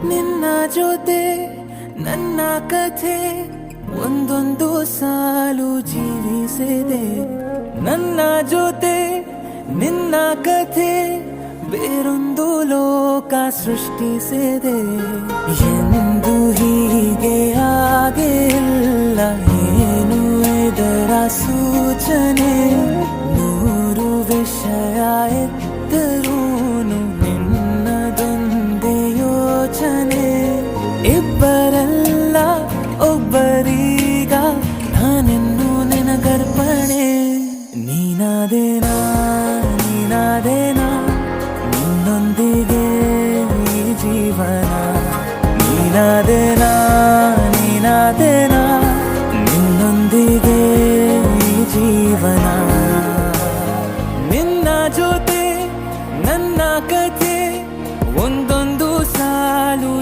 ನಿನ್ನ ಜೊತೆ ನನ್ನ ಕಥೆ ಒಂದೊಂದು ಸಾಲು ಜೀವಿಸಿದೆ. ನನ್ನ ಜೊತೆ ನಿನ್ನ ಕಥೆ ಬೇರೊಂದು ಲೋಕ ಸೃಷ್ಟಿಸಿದೆ. ಎಂದು ಹೀಗೆ ಆಗಿಲ್ಲ, ಏನು ಇದರ ಸೂಚನೆ? ನೂರು ವಿಷಯ ಎತ್ತರೂನು ನಿನ್ನದೊಂದೇ ಯೋಚನೆ. ಇಬ್ಬರಲ್ಲ ಒಬ್ಬರೀಗ ನಾನಿನ್ನು ನಿನಗರ್ಪಣೆ. ನೀನಾದೇನಾ ನೀನಾದೇನಾ ನಿನ್ನೊಂದಿಗೆ ಈ ಜೀವನ. ನೀನಾದೇನಾ ನೀನಾದೇನಾ ನಿನ್ನೊಂದಿಗೆ ಈ ಜೀವನ. ನಿನ್ನ ಜೊತೆ ನನ್ನ ಕಥೆ ಒಂದೊಂದು ಸಾಲು